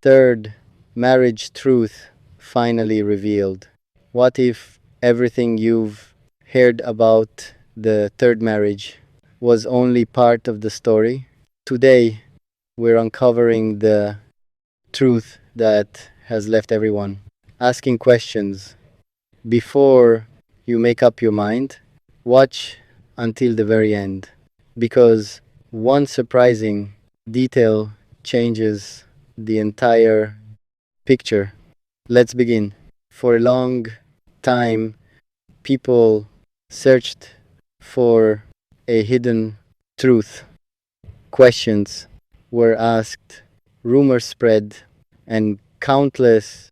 Third, marriage truth finally revealed. What if everything you've heard about the third marriage was only part of the story? Today, we're uncovering the truth that has left everyone asking questions. Before you make up your mind, watch until the very end because one surprising detail changes the entire picture. Let's begin. For a long time, people searched for a hidden truth. Questions were asked, rumors spread, and countless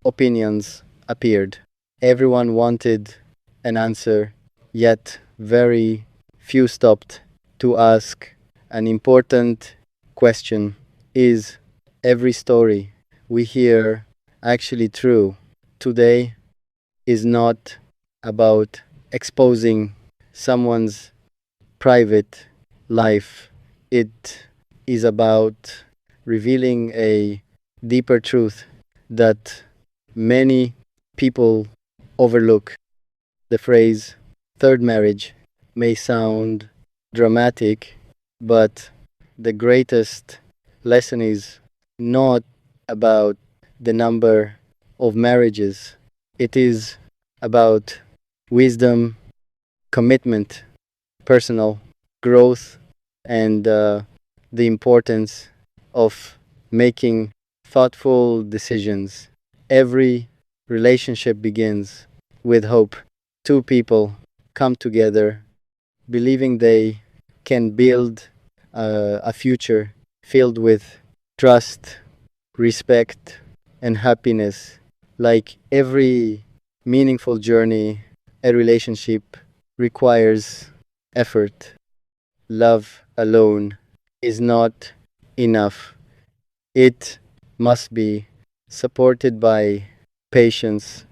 opinions appeared. Everyone wanted an answer, yet very few stopped to ask an important question. Is every story we hear actually true? Today is not about exposing someone's private life, it is about revealing a deeper truth that many people overlook. The phrase third marriage may sound dramatic, but the greatest lesson is not about the number of marriages, it is about wisdom, commitment, personal growth, and the importance of making thoughtful decisions. Every relationship begins with hope. Two people come together believing they can build a future filled with trust, respect, and happiness. Like every meaningful journey, a relationship requires effort. Love alone is not enough. It must be supported by patience,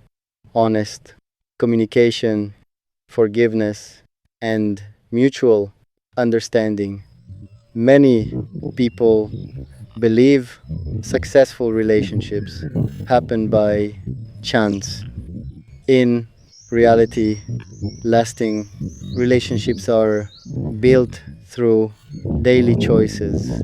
honest communication, forgiveness, and mutual understanding. Many people believe successful relationships happen by chance. In reality, lasting relationships are built through daily choices,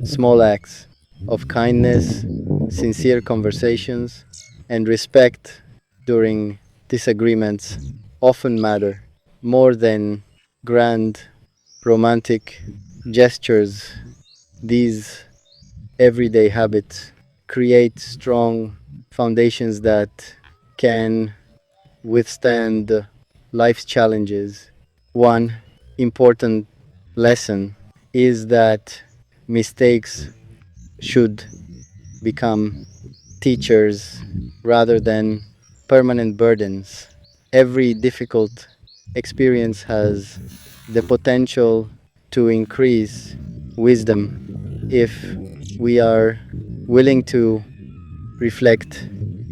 small acts of kindness, sincere conversations, and respect during disagreements often matter more than grand romantic gestures. These everyday habits create strong foundations that can withstand life's challenges. One important lesson is that mistakes should become teachers rather than permanent burdens. Every difficult experience has the potential to increase wisdom if we are willing to reflect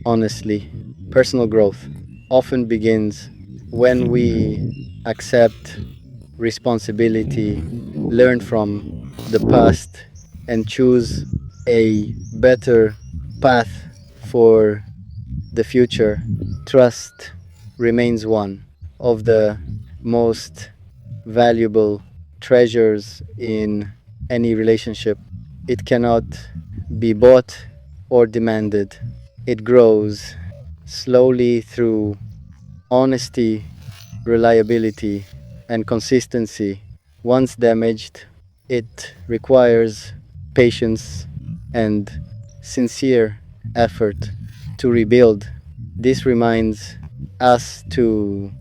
honestly. Personal growth often begins when we accept responsibility, learn from the past, and choose a better path for the future. Trust remains one of the most valuable treasures in any relationship. It cannot be bought or demanded. It grows slowly through honesty, reliability, and consistency. Once damaged, it requires patience and sincere effort to rebuild. This reminds us to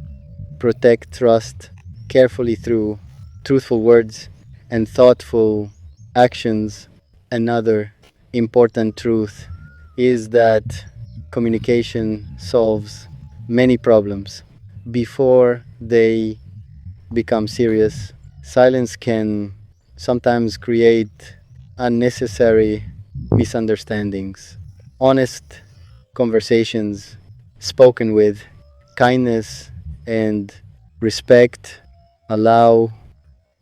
protect trust carefully through truthful words and thoughtful actions. Another important truth is that communication solves many problems before they become serious. Silence can sometimes create unnecessary misunderstandings. Honest conversations spoken with kindness and respect allow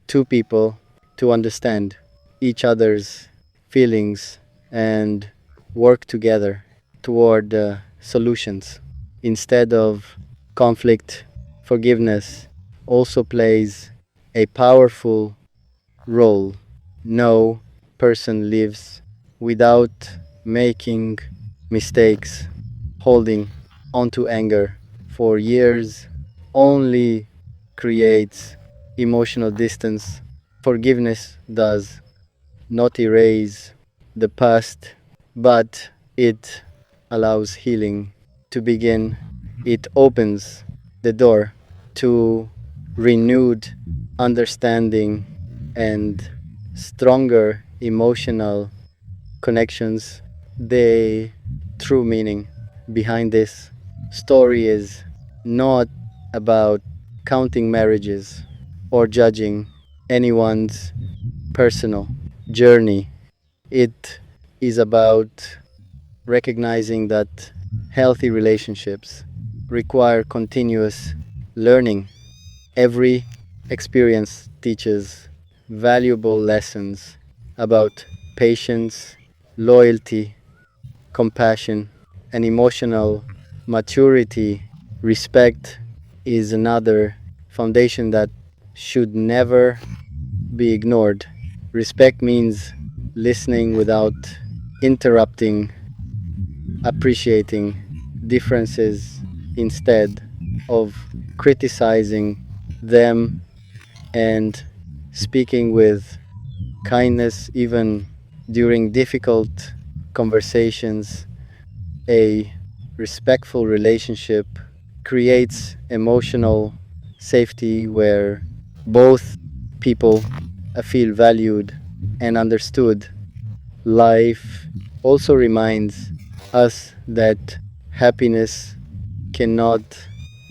two people to understand each other's feelings and work together toward solutions instead of conflict. Forgiveness also plays a powerful role. No person lives without making mistakes. Holding onto anger for years only creates emotional distance. Forgiveness does not erase the past, but it allows healing to begin. It opens the door to renewed understanding and stronger emotional connections. The true meaning behind this story is not about counting marriages or judging anyone's personal journey. It is about recognizing that healthy relationships require continuous learning. Every experience teaches valuable lessons about patience, loyalty, compassion, and emotional maturity. Respect is another foundation that should never be ignored. Respect means listening without interrupting, appreciating differences instead of criticizing them, and speaking with kindness even during difficult conversations. A respectful relationship creates emotional safety where both people feel valued and understood. Life also reminds us that happiness cannot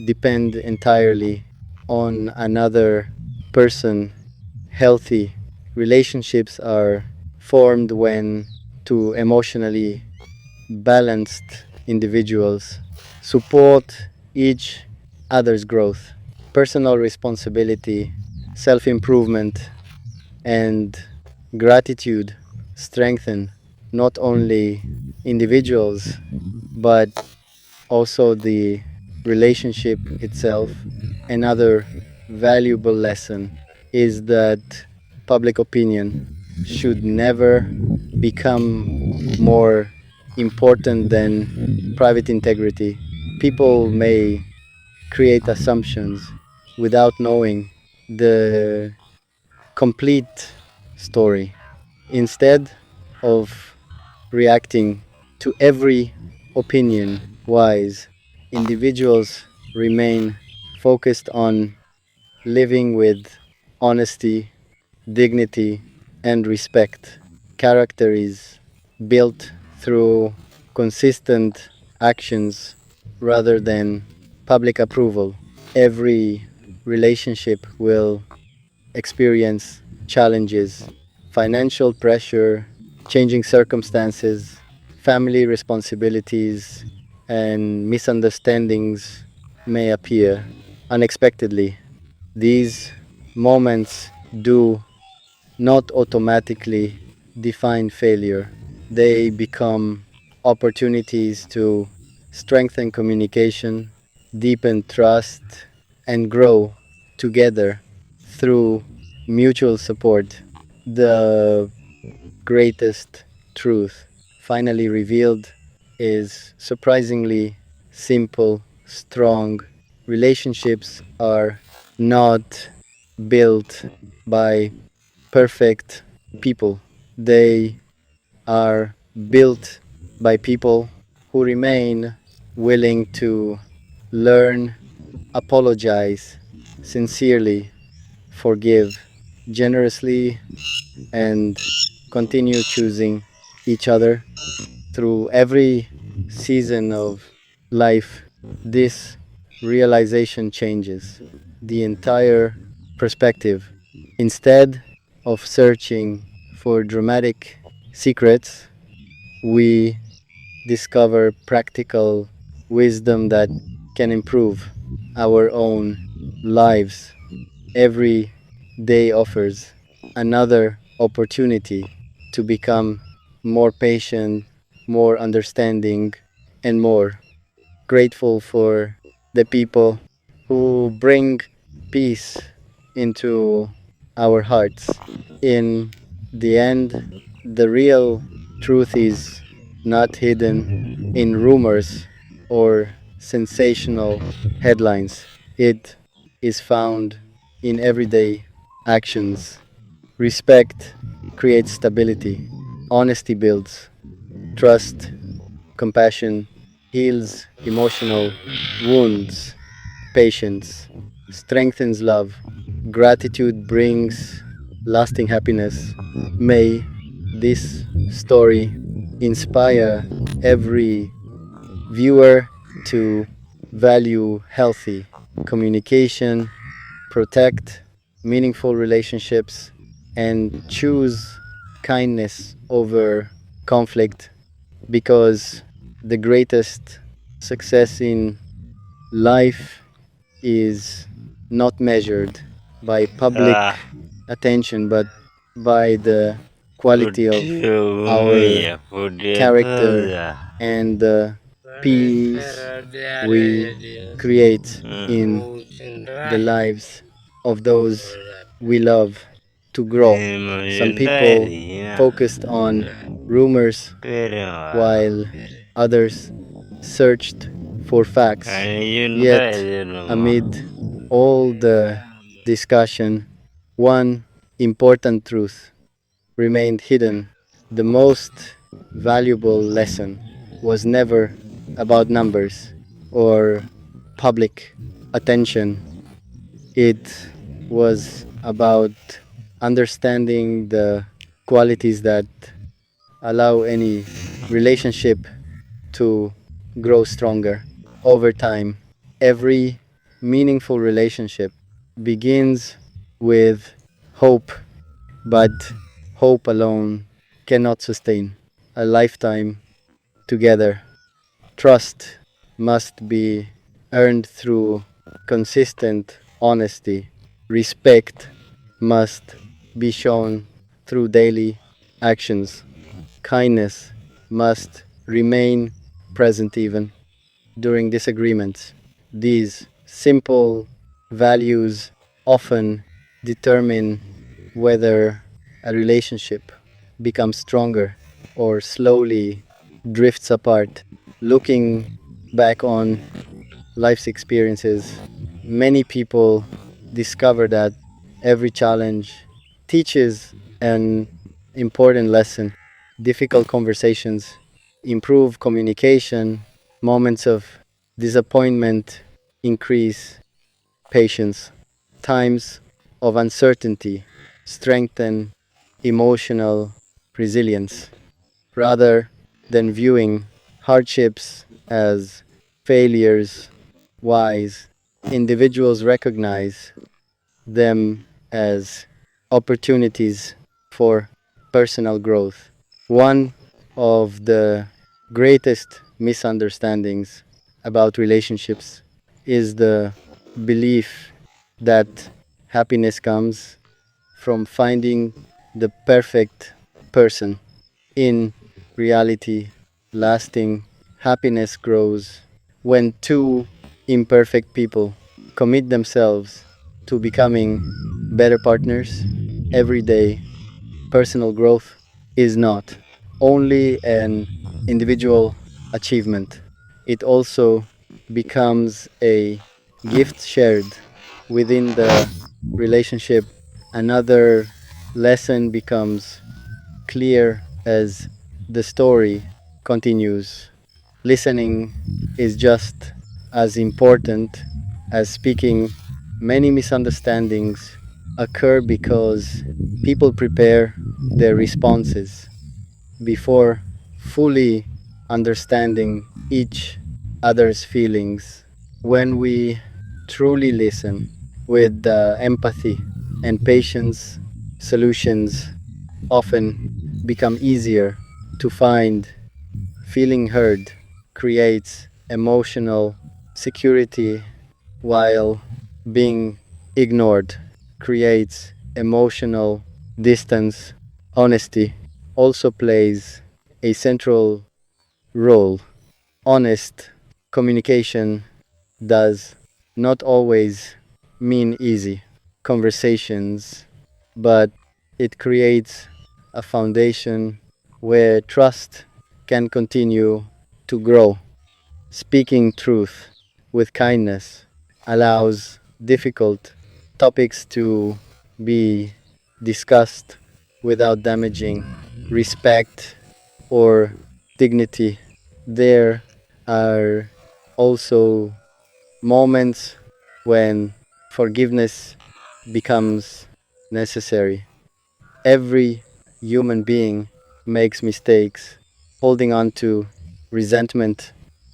depend entirely on another person. Healthy relationships are formed when two emotionally balanced individuals support each other's growth. Personal responsibility, self improvement, and gratitude strengthen not only individuals but also the relationship itself. Another valuable lesson is that public opinion should never become more important than private integrity. People may create assumptions without knowing the complete story. Instead of reacting to every opinion, wise individuals remain focused on living with honesty, dignity, and respect. Character is built through consistent actions rather than public approval. Every relationship will experience challenges, financial pressure, changing circumstances, family responsibilities, and misunderstandings may appear unexpectedly. These moments do not automatically define failure. They become opportunities to strengthen communication, deepen trust, and grow together through mutual support. The greatest truth finally revealed is surprisingly simple, strong. Relationships are not built by perfect people. They are built by people who remain willing to learn, apologize sincerely, forgive generously, and continue choosing each other through every season of life. This realization changes the entire perspective. Instead of searching for dramatic secrets, we discover practical wisdom that can improve our own lives. Every day offers another opportunity to become more patient, more understanding, and more grateful for the people who bring peace into our hearts. In the end, the real truth is not hidden in rumors or sensational headlines. It is found in everyday actions. Respect creates stability, honesty builds trust, compassion heals emotional wounds, patience strengthens love, gratitude brings lasting happiness. May this story inspire every viewer to value healthy communication, protect meaningful relationships, and choose kindness over conflict because the greatest success in life is not measured by public Ah, attention but by the quality of our Cultivating, character Fazza. and the peace we create in the lives of those we love to grow. Some people focused on rumors while others searched for facts. Yet, amid all the discussion, one important truth remained hidden. The most valuable lesson was never about numbers or public attention. It was about understanding the qualities that allow any relationship to grow stronger over time. Every meaningful relationship begins with hope, but hope alone cannot sustain a lifetime together. Trust must be earned through consistent honesty. Respect must be shown through daily actions. Kindness must remain present even during disagreements. These simple values often determine whether a relationship becomes stronger or slowly drifts apart. Looking back on life's experiences, many people discover that every challenge teaches an important lesson. Difficult conversations improve communication, moments of disappointment increase patience, times of uncertainty strengthen emotional resilience. Rather than viewing hardships as failures, wise individuals recognize them as opportunities for personal growth. One of the greatest misunderstandings about relationships is the belief that happiness comes from finding the perfect person. In reality, lasting happiness grows when two imperfect people commit themselves to becoming better partners every day. Personal growth is not only an individual achievement, it also becomes a gift shared within the relationship. Another lesson becomes clear as the story continues. Listening is just as important as speaking. Many misunderstandings occur because people prepare their responses before fully understanding each other's feelings. When we truly listen with empathy and patience, solutions often become easier to find. Feeling heard creates emotional security, while being ignored creates emotional distance. Honesty also plays a central role. Honest communication does not always mean easy conversations, but it creates a foundation where trust can continue to grow. Speaking truth with kindness allows difficult topics to be discussed without damaging respect or dignity. There are also moments when forgiveness becomes necessary. Every human being makes mistakes. Holding on to resentment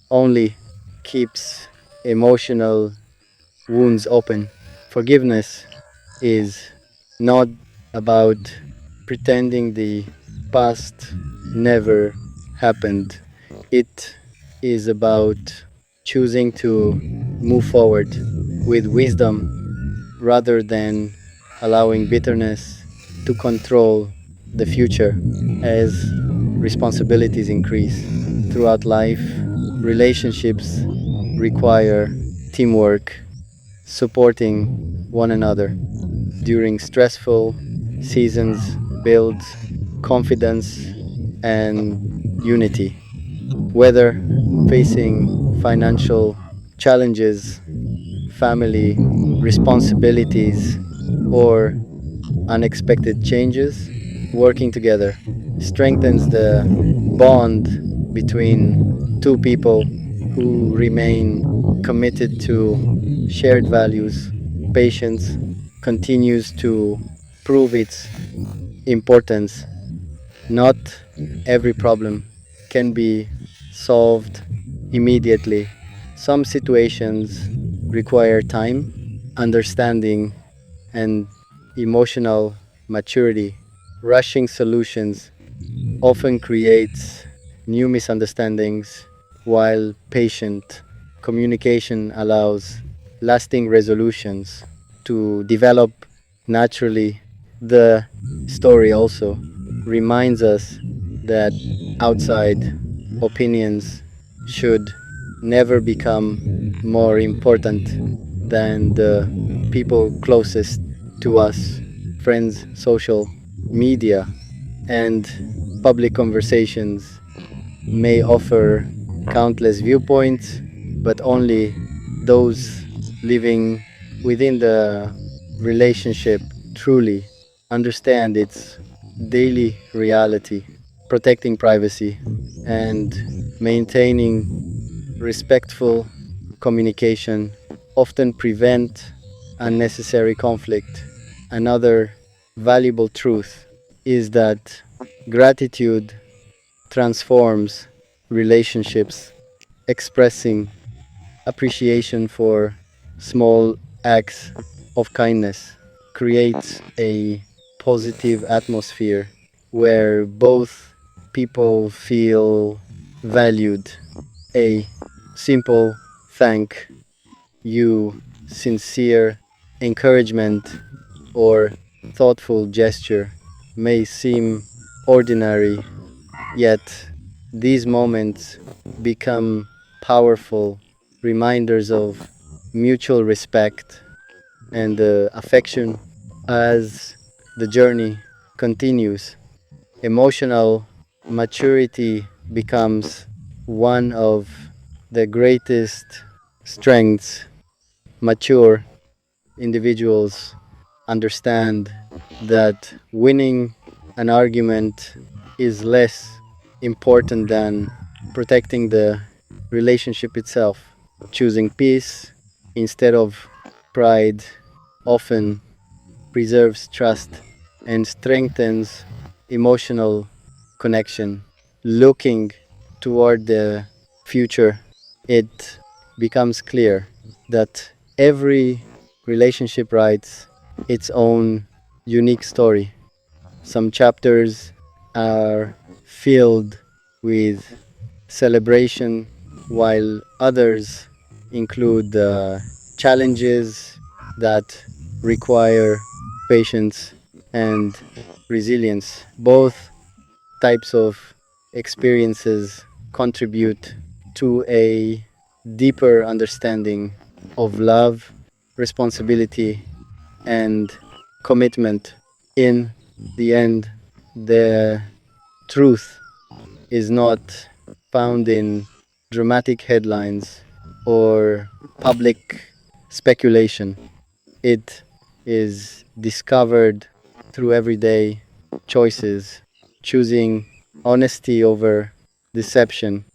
only keeps emotional wounds open. Forgiveness is not about pretending the past never happened. It is about choosing to move forward with wisdom rather than allowing bitterness to control the future. As responsibilities increase throughout life, relationships require teamwork, supporting one another during stressful seasons builds confidence and unity. Whether facing financial challenges, family responsibilities, or unexpected changes, working together strengthens the bond between two people who remain committed to shared values. Patience continues to prove its importance. Not every problem can be solved immediately. Some situations require time, understanding, and emotional maturity. Rushing solutions often creates new misunderstandings, while patient communication allows lasting resolutions to develop naturally. The story also reminds us that outside opinions should never become more important than the people closest to us. Friends, social media, and public conversations may offer countless viewpoints, but only those living within the relationship truly understand its daily reality. Protecting privacy and maintaining respectful communication often prevent unnecessary conflict. Another valuable truth is that gratitude transforms relationships. Expressing appreciation for small acts of kindness creates a positive atmosphere where both people feel valued. A simple thank you, sincere encouragement, or thoughtful gesture may seem ordinary, yet these moments become powerful reminders of mutual respect and affection as the journey continues. Emotional maturity becomes one of the greatest strengths. Mature individuals understand that winning an argument is less important than protecting the relationship itself. Choosing peace instead of pride often preserves trust and strengthens emotional connection. Looking toward the future, it becomes clear that every relationship writes its own unique story. Some chapters are filled with celebration, while others include challenges that require patience and resilience. Both types of experiences contribute to a deeper understanding of love, responsibility, and commitment. In the end, the truth is not found in dramatic headlines or public speculation. It is discovered through everyday choices, choosing honesty over deception,